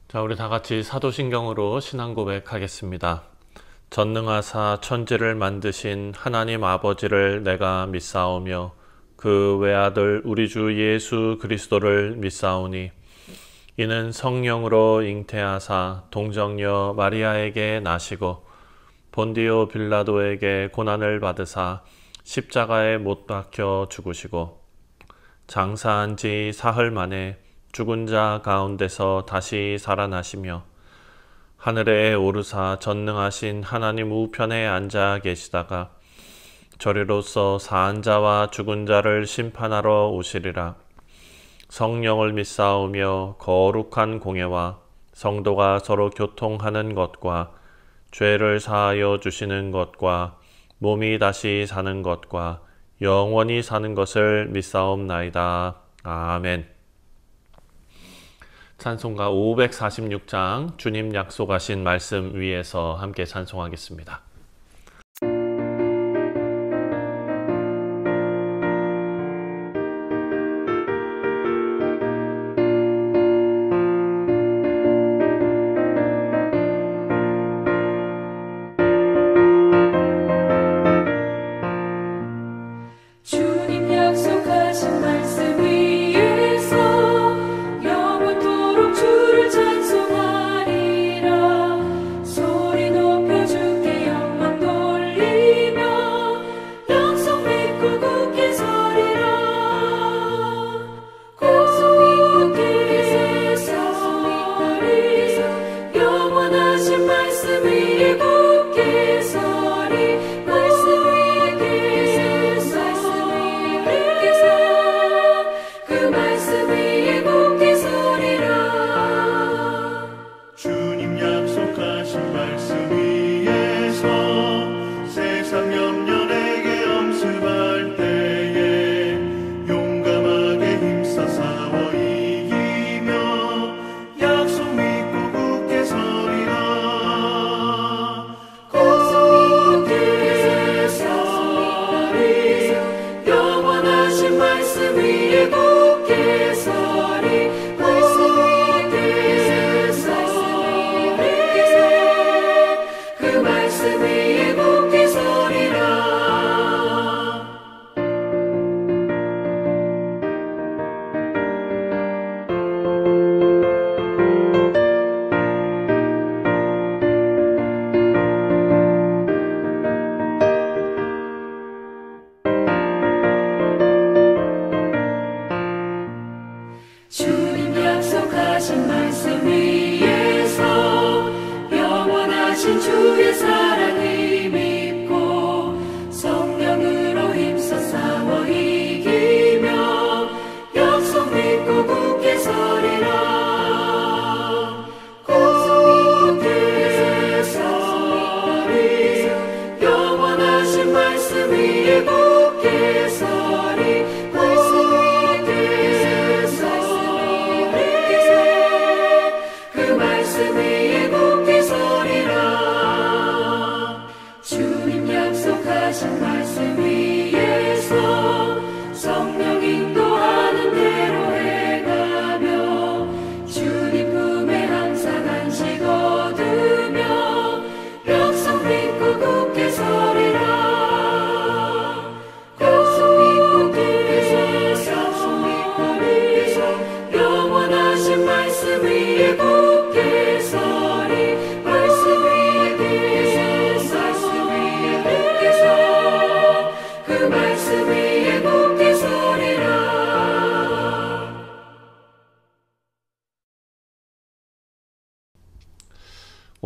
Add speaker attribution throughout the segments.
Speaker 1: 자, 우리 다 같이 사도신경으로 신앙 고백하겠습니다. 전능하사 천지를 만드신 하나님 아버지를 내가 믿사오며 그 외아들 우리 주 예수 그리스도를 믿사오니 이는 성령으로 잉태하사 동정녀 마리아에게 나시고 본디오 빌라도에게 고난을 받으사 십자가에 못 박혀 죽으시고 장사한 지 사흘 만에 죽은 자 가운데서 다시 살아나시며 하늘에 오르사 전능하신 하나님 우편에 앉아 계시다가 저리로서 사한 자와 죽은 자를 심판하러 오시리라. 성령을 믿사오며 거룩한 공예와 성도가 서로 교통하는 것과 죄를 사하여 주시는 것과 몸이 다시 사는 것과 영원히 사는 것을 믿사옵나이다. 아멘. 찬송가 546장 주님 약속하신 말씀 위에서 함께 찬송하겠습니다.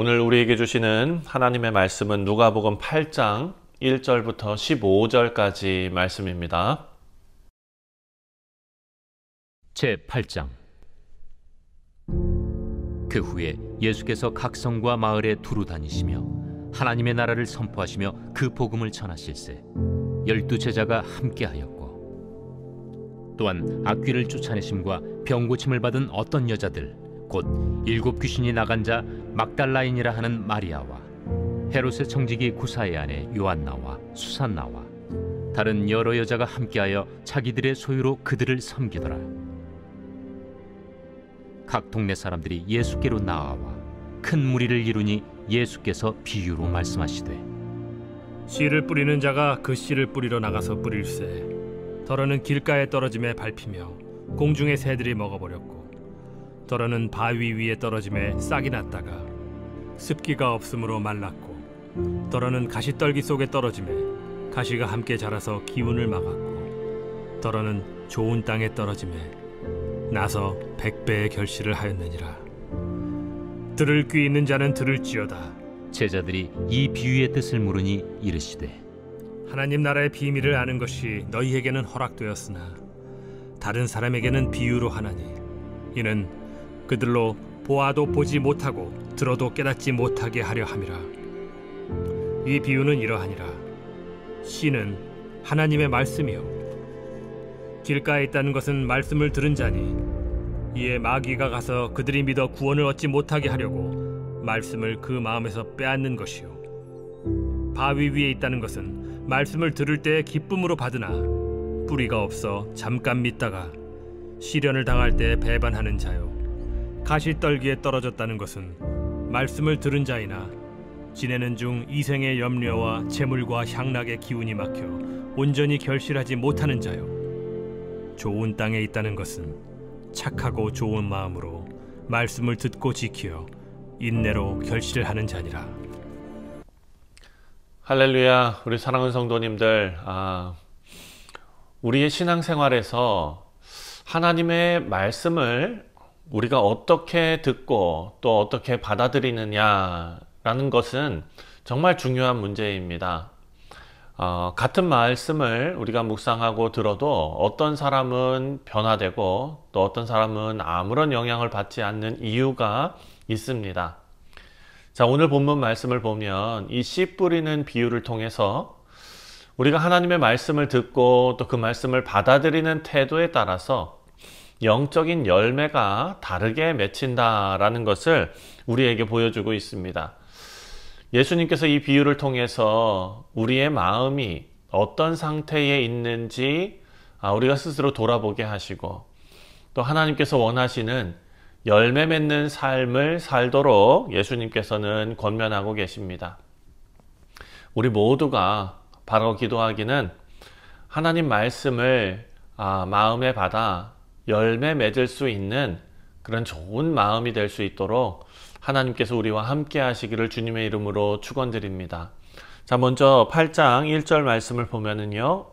Speaker 1: 오늘 우리에게 주시는 하나님의 말씀은 누가복음 8장 1절부터 15절까지 말씀입니다.
Speaker 2: 제8장 그 후에 예수께서 각 성과 마을에 두루 다니시며 하나님의 나라를 선포하시며 그 복음을 전하실세 12 제자가 함께하였고 또한 악귀를 쫓아내심과 병고침을 받은 어떤 여자들 곧 7 귀신이 나간 자 막달라인이라 하는 마리아와 헤롯의 청지기 구사의 아내 요한나와 수산나와 다른 여러 여자가 함께하여 자기들의 소유로 그들을 섬기더라. 각 동네 사람들이 예수께로 나아와 큰 무리를 이루니 예수께서 비유로 말씀하시되
Speaker 3: 씨를 뿌리는 자가 그 씨를 뿌리러 나가서 뿌릴새 더러는 길가에 떨어짐에 밟히며 공중의 새들이 먹어버렸고 더러는 바위 위에 떨어짐에 싹이 났다가 습기가 없으므로 말랐고 더러는 가시떨기 속에 떨어짐에 가시가 함께 자라서 기운을 막았고 더러는 좋은 땅에 떨어짐에 나서 100배의 결실을 하였느니라. 들을 귀 있는 자는 들을지어다.
Speaker 2: 제자들이 이 비유의 뜻을 물으니 이르시되
Speaker 3: 하나님 나라의 비밀을 아는 것이 너희에게는 허락되었으나 다른 사람에게는 비유로 하나니 이는 그들로 보아도 보지 못하고 들어도 깨닫지 못하게 하려 함이라. 이 비유는 이러하니라. 씨는 하나님의 말씀이요 길가에 있다는 것은 말씀을 들은 자니 이에 마귀가 가서 그들이 믿어 구원을 얻지 못하게 하려고 말씀을 그 마음에서 빼앗는 것이요 바위 위에 있다는 것은 말씀을 들을 때에 기쁨으로 받으나 뿌리가 없어 잠깐 믿다가 시련을 당할 때 배반하는 자요 가시떨기에 떨어졌다는 것은 말씀을 들은 자이나 지내는 중 이생의 염려와 재물과 향락의 기운이 막혀 온전히 결실하지 못하는 자요 좋은 땅에 있다는 것은 착하고 좋은 마음으로 말씀을 듣고 지키어 인내로 결실을 하는 자니라.
Speaker 1: 할렐루야. 우리 사랑하는 성도님들, 우리의 신앙생활에서 하나님의 말씀을 우리가 어떻게 듣고 또 어떻게 받아들이느냐라는 것은 정말 중요한 문제입니다. 같은 말씀을 우리가 묵상하고 들어도 어떤 사람은 변화되고 또 어떤 사람은 아무런 영향을 받지 않는 이유가 있습니다. 자, 오늘 본문 말씀을 보면 이 씨 뿌리는 비유를 통해서 우리가 하나님의 말씀을 듣고 또 그 말씀을 받아들이는 태도에 따라서 영적인 열매가 다르게 맺힌다라는 것을 우리에게 보여주고 있습니다. 예수님께서 이 비유를 통해서 우리의 마음이 어떤 상태에 있는지 우리가 스스로 돌아보게 하시고 또 하나님께서 원하시는 열매 맺는 삶을 살도록 예수님께서는 권면하고 계십니다. 우리 모두가 바로 기도하기는 하나님 말씀을 마음에 받아 열매 맺을 수 있는 그런 좋은 마음이 될 수 있도록 하나님께서 우리와 함께 하시기를 주님의 이름으로 축원드립니다. 자, 먼저 8장 1절 말씀을 보면은요.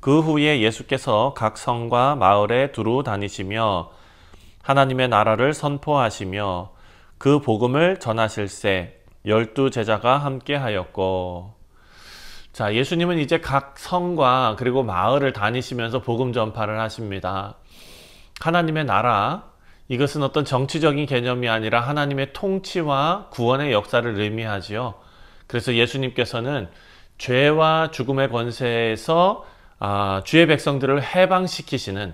Speaker 1: 그 후에 예수께서 각 성과 마을에 두루 다니시며 하나님의 나라를 선포하시며 그 복음을 전하실세 12 제자가 함께 하였고. 자, 예수님은 이제 각 성과 그리고 마을을 다니시면서 복음 전파를 하십니다. 하나님의 나라, 이것은 어떤 정치적인 개념이 아니라 하나님의 통치와 구원의 역사를 의미하지요. 그래서 예수님께서는 죄와 죽음의 권세에서 주의 백성들을 해방시키시는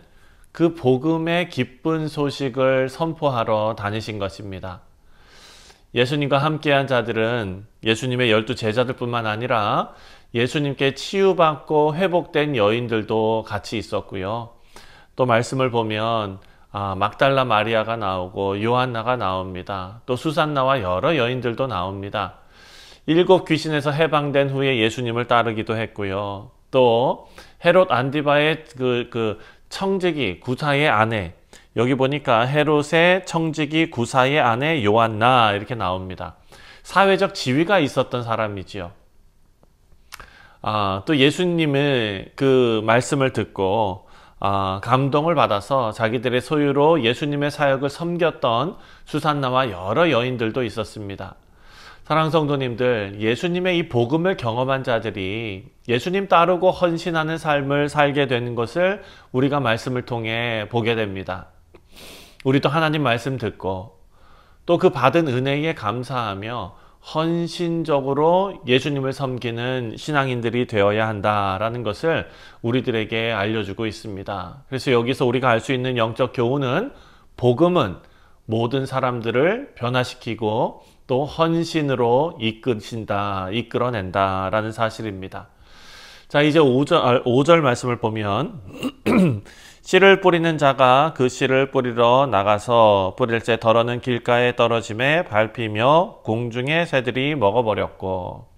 Speaker 1: 그 복음의 기쁜 소식을 선포하러 다니신 것입니다. 예수님과 함께한 자들은 예수님의 12 제자들뿐만 아니라 예수님께 치유받고 회복된 여인들도 같이 있었고요. 또 말씀을 보면 막달라 마리아가 나오고 요한나가 나옵니다. 또 수산나와 여러 여인들도 나옵니다. 7 귀신에서 해방된 후에 예수님을 따르기도 했고요. 또 헤롯 안디바의 그 청지기 구사의 아내, 여기 보니까 헤롯의 청지기 구사의 아내 요한나 이렇게 나옵니다. 사회적 지위가 있었던 사람이지요. 또 예수님의 그 말씀을 듣고 감동을 받아서 자기들의 소유로 예수님의 사역을 섬겼던 수산나와 여러 여인들도 있었습니다. 사랑하는 성도님들, 예수님의 이 복음을 경험한 자들이 예수님 따르고 헌신하는 삶을 살게 되는 것을 우리가 말씀을 통해 보게 됩니다. 우리도 하나님 말씀 듣고 또 그 받은 은혜에 감사하며 헌신적으로 예수님을 섬기는 신앙인들이 되어야 한다라는 것을 우리들에게 알려주고 있습니다. 그래서 여기서 우리가 알 수 있는 영적 교훈은 복음은 모든 사람들을 변화시키고 또 헌신으로 이끌어낸다라는 사실입니다. 자, 이제 5절 말씀을 보면 씨를 뿌리는 자가 그 씨를 뿌리러 나가서 뿌릴새 덜어는 길가에 떨어짐에 밟히며 공중의 새들이 먹어버렸고.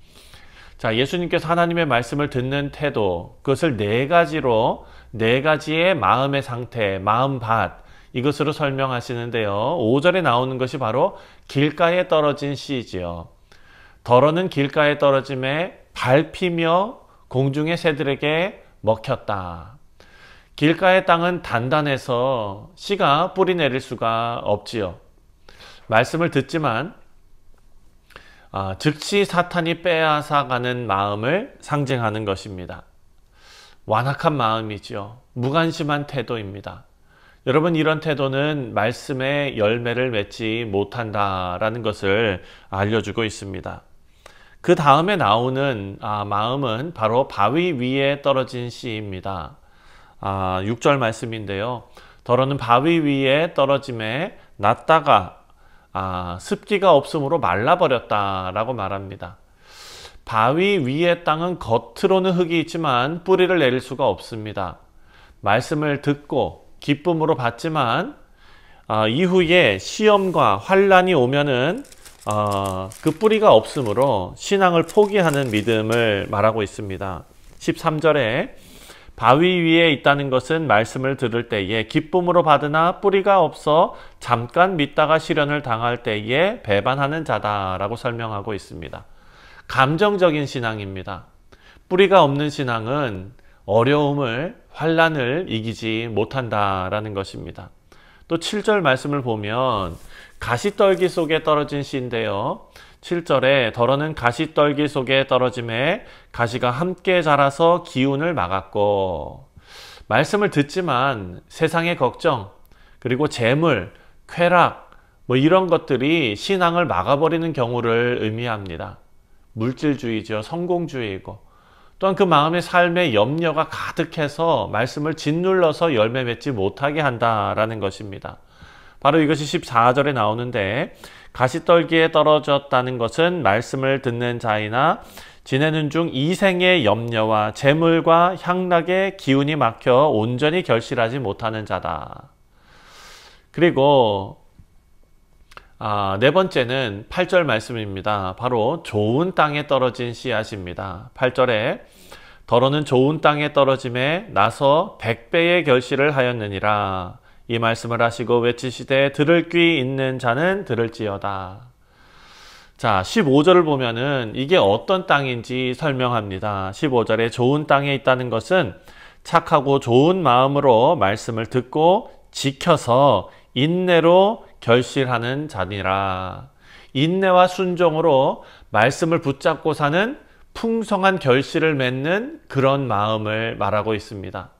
Speaker 1: 자, 예수님께서 하나님의 말씀을 듣는 태도, 그것을 네 가지로, 네 가지의 마음의 상태, 마음밭, 이것으로 설명하시는데요. 5절에 나오는 것이 바로 길가에 떨어진 씨지요. 덜어는 길가에 떨어짐에 밟히며 공중의 새들에게 먹혔다. 길가의 땅은 단단해서 씨가 뿌리 내릴 수가 없지요. 말씀을 듣지만 즉시 사탄이 빼앗아가는 마음을 상징하는 것입니다. 완악한 마음이지요. 무관심한 태도입니다. 여러분, 이런 태도는 말씀의 열매를 맺지 못한다라는 것을 알려주고 있습니다. 그 다음에 나오는 마음은 바로 바위 위에 떨어진 씨입니다. 6절 말씀인데요. 덜어는 바위 위에 떨어짐에 낫다가 습기가 없으므로 말라버렸다라고 말합니다. 바위 위의 땅은 겉으로는 흙이 있지만 뿌리를 내릴 수가 없습니다. 말씀을 듣고 기쁨으로 받지만 이후에 시험과 환난이 오면은 그 뿌리가 없으므로 신앙을 포기하는 믿음을 말하고 있습니다. 13절에 바위 위에 있다는 것은 말씀을 들을 때에 기쁨으로 받으나 뿌리가 없어 잠깐 믿다가 시련을 당할 때에 배반하는 자다라고 설명하고 있습니다. 감정적인 신앙입니다. 뿌리가 없는 신앙은 어려움을, 환난을 이기지 못한다라는 것입니다. 또 7절 말씀을 보면 가시떨기 속에 떨어진 씨인데요. 7절에 덜어는 가시떨기 속에 떨어짐에 가시가 함께 자라서 기운을 막았고. 말씀을 듣지만 세상의 걱정, 그리고 재물, 쾌락, 이런 것들이 신앙을 막아버리는 경우를 의미합니다. 물질주의죠. 성공주의이고. 또한 그 마음의 삶에 염려가 가득해서 말씀을 짓눌러서 열매 맺지 못하게 한다라는 것입니다. 바로 이것이 14절에 나오는데 가시떨기에 떨어졌다는 것은 말씀을 듣는 자이나 지내는 중 이생의 염려와 재물과 향락의 기운이 막혀 온전히 결실하지 못하는 자다. 그리고 네 번째는 8절 말씀입니다. 바로 좋은 땅에 떨어진 씨앗입니다. 8절에 덜어는 좋은 땅에 떨어짐에 나서 100배의 결실을 하였느니라. 이 말씀을 하시고 외치시되 들을 귀 있는 자는 들을지어다. 자, 15절을 보면은 이게 어떤 땅인지 설명합니다. 15절에 좋은 땅에 있다는 것은 착하고 좋은 마음으로 말씀을 듣고 지켜서 인내로 결실하는 자니라. 인내와 순종으로 말씀을 붙잡고 사는 풍성한 결실을 맺는 그런 마음을 말하고 있습니다.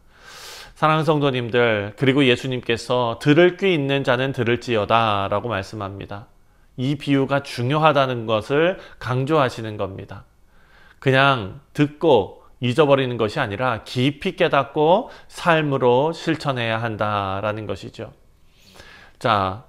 Speaker 1: 사랑하는 성도님들, 그리고 예수님께서 들을 귀 있는 자는 들을지어다 라고 말씀합니다. 이 비유가 중요하다는 것을 강조하시는 겁니다. 그냥 듣고 잊어버리는 것이 아니라 깊이 깨닫고 삶으로 실천해야 한다라는 것이죠. 자,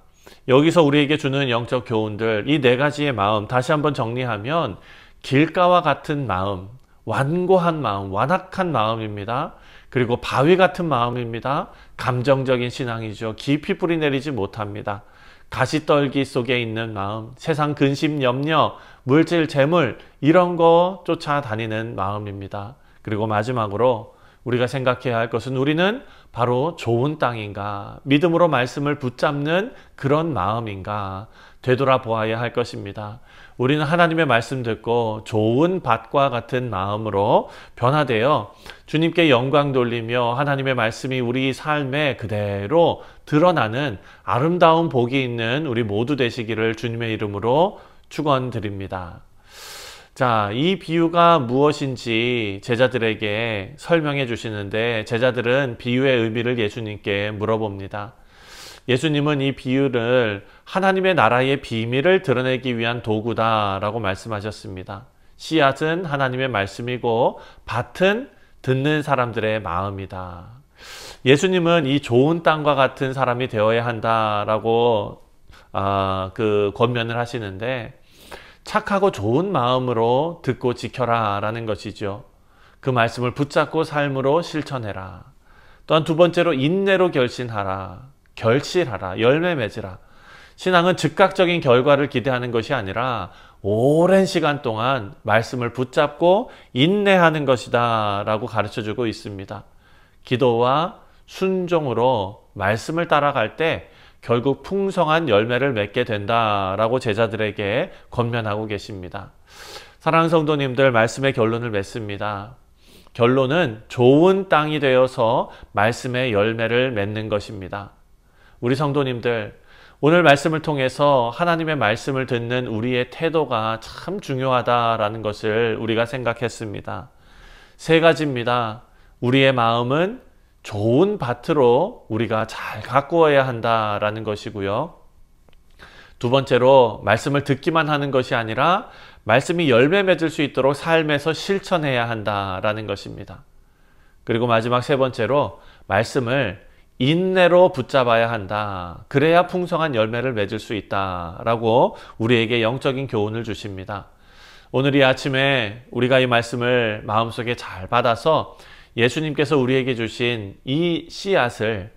Speaker 1: 여기서 우리에게 주는 영적 교훈들, 이 네 가지의 마음 다시 한번 정리하면 길가와 같은 마음, 완고한 마음, 완악한 마음입니다. 그리고 바위 같은 마음입니다. 감정적인 신앙이죠. 깊이 뿌리 내리지 못합니다. 가시떨기 속에 있는 마음, 세상 근심, 염려, 물질, 재물 이런 거 쫓아다니는 마음입니다. 그리고 마지막으로 우리가 생각해야 할 것은 우리는 바로 좋은 땅인가, 믿음으로 말씀을 붙잡는 그런 마음인가 되돌아보아야 할 것입니다. 우리는 하나님의 말씀 듣고 좋은 밭과 같은 마음으로 변화되어 주님께 영광 돌리며 하나님의 말씀이 우리 삶에 그대로 드러나는 아름다운 복이 있는 우리 모두 되시기를 주님의 이름으로 축원드립니다. 자, 이 비유가 무엇인지 제자들에게 설명해 주시는데 제자들은 비유의 의미를 예수님께 물어봅니다. 예수님은 이 비유를 하나님의 나라의 비밀을 드러내기 위한 도구다라고 말씀하셨습니다. 씨앗은 하나님의 말씀이고 밭은 듣는 사람들의 마음이다. 예수님은 이 좋은 땅과 같은 사람이 되어야 한다라고 권면을 하시는데 착하고 좋은 마음으로 듣고 지켜라 라는 것이죠. 그 말씀을 붙잡고 삶으로 실천해라. 또한 두 번째로 인내로 결실하라, 열매 맺으라. 신앙은 즉각적인 결과를 기대하는 것이 아니라 오랜 시간 동안 말씀을 붙잡고 인내하는 것이다 라고 가르쳐주고 있습니다. 기도와 순종으로 말씀을 따라갈 때 결국 풍성한 열매를 맺게 된다라고 제자들에게 권면하고 계십니다. 사랑하는 성도님들, 말씀의 결론을 맺습니다. 결론은 좋은 땅이 되어서 말씀의 열매를 맺는 것입니다. 우리 성도님들, 오늘 말씀을 통해서 하나님의 말씀을 듣는 우리의 태도가 참 중요하다라는 것을 우리가 생각했습니다. 세 가지입니다. 우리의 마음은 좋은 밭으로 우리가 잘 가꾸어야 한다라는 것이고요. 두 번째로 말씀을 듣기만 하는 것이 아니라 말씀이 열매 맺을 수 있도록 삶에서 실천해야 한다라는 것입니다. 그리고 마지막 세 번째로 말씀을 인내로 붙잡아야 한다. 그래야 풍성한 열매를 맺을 수 있다라고 우리에게 영적인 교훈을 주십니다. 오늘 이 아침에 우리가 이 말씀을 마음속에 잘 받아서 예수님께서 우리에게 주신 이 씨앗을,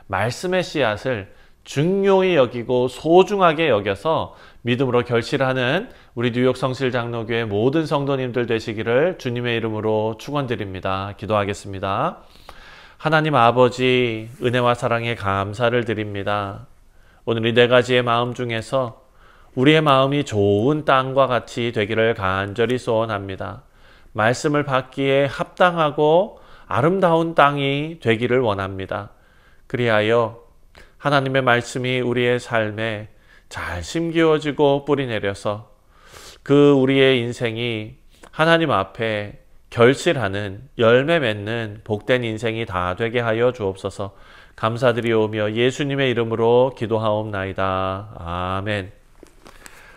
Speaker 1: 말씀의 씨앗을 중요히 여기고 소중하게 여겨서 믿음으로 결실하는 우리 뉴욕 성실장로교회 모든 성도님들 되시기를 주님의 이름으로 축원드립니다. 기도하겠습니다. 하나님 아버지, 은혜와 사랑에 감사를 드립니다. 오늘 이 네 가지의 마음 중에서 우리의 마음이 좋은 땅과 같이 되기를 간절히 소원합니다. 말씀을 받기에 합당하고 아름다운 땅이 되기를 원합니다. 그리하여 하나님의 말씀이 우리의 삶에 잘 심기어지고 뿌리 내려서 그 우리의 인생이 하나님 앞에 결실하는, 열매 맺는 복된 인생이 다 되게 하여 주옵소서. 감사드리오며 예수님의 이름으로 기도하옵나이다. 아멘.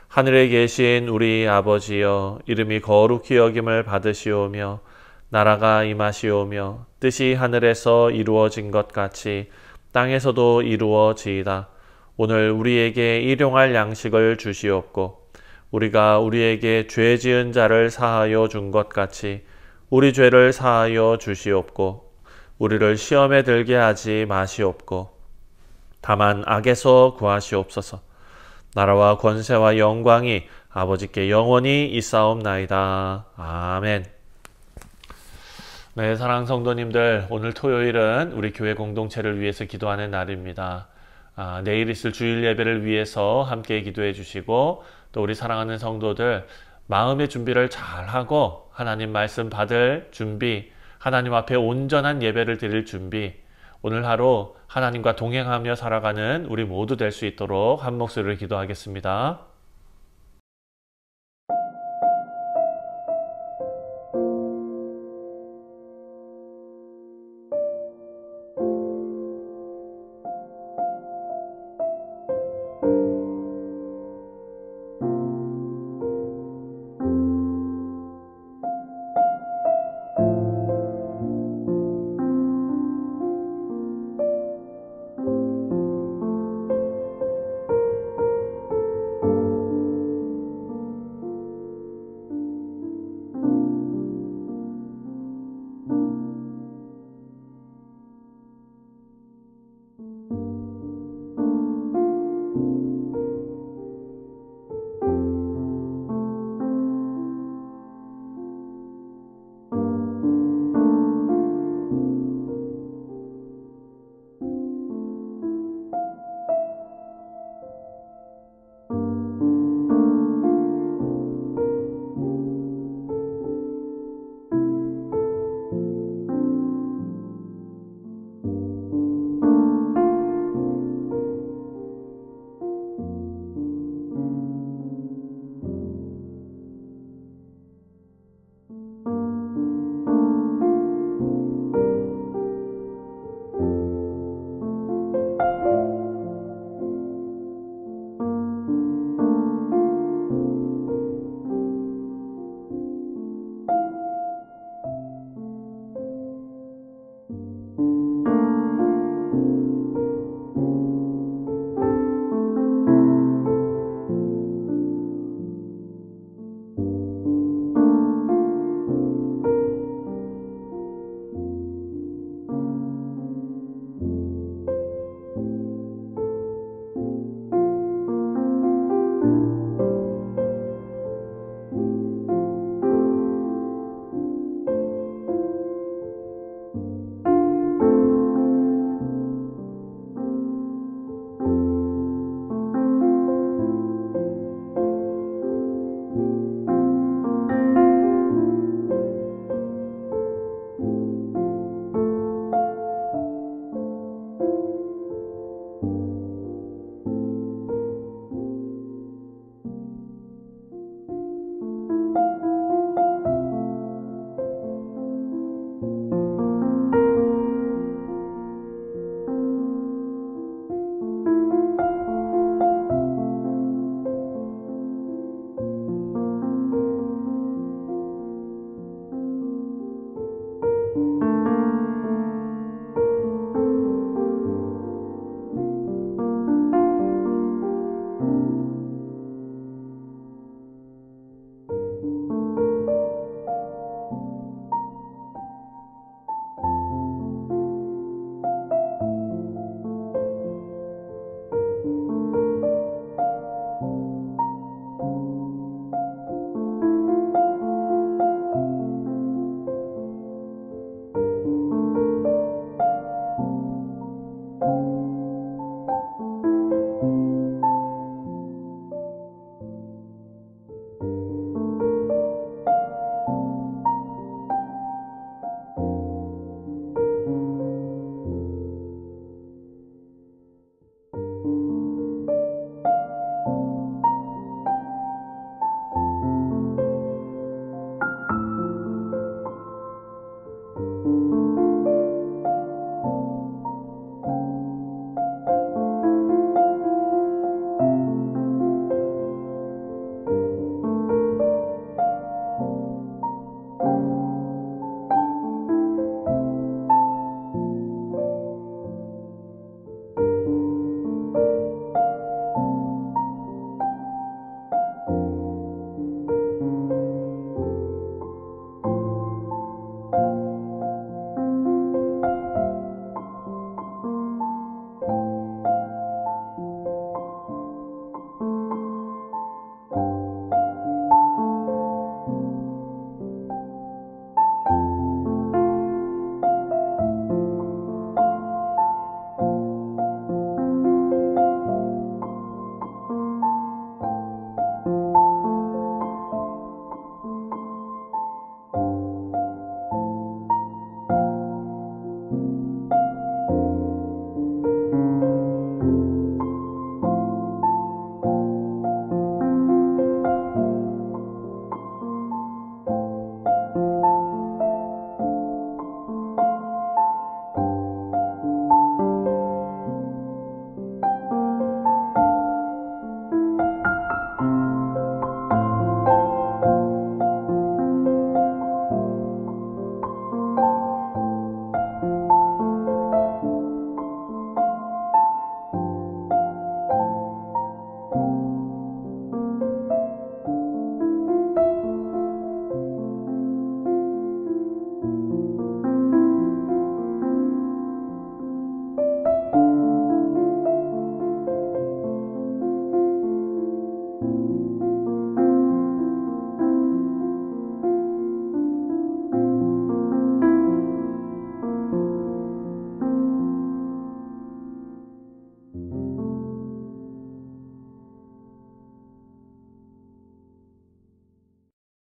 Speaker 1: 하늘에 계신 우리 아버지여, 이름이 거룩히 여김을 받으시오며 나라가 임하시오며 뜻이 하늘에서 이루어진 것 같이 땅에서도 이루어지이다. 오늘 우리에게 일용할 양식을 주시옵고 우리가 우리에게 죄 지은 자를 사하여 준 것 같이 우리 죄를 사하여 주시옵고 우리를 시험에 들게 하지 마시옵고 다만 악에서 구하시옵소서. 나라와 권세와 영광이 아버지께 영원히 있사옵나이다. 아멘. 네, 사랑하는 성도님들, 오늘 토요일은 우리 교회 공동체를 위해서 기도하는 날입니다. 내일 있을 주일 예배를 위해서 함께 기도해 주시고 또 우리 사랑하는 성도들 마음의 준비를 잘하고 하나님 말씀 받을 준비, 하나님 앞에 온전한 예배를 드릴 준비, 오늘 하루 하나님과 동행하며 살아가는 우리 모두 될 수 있도록 한 목소리를 기도하겠습니다.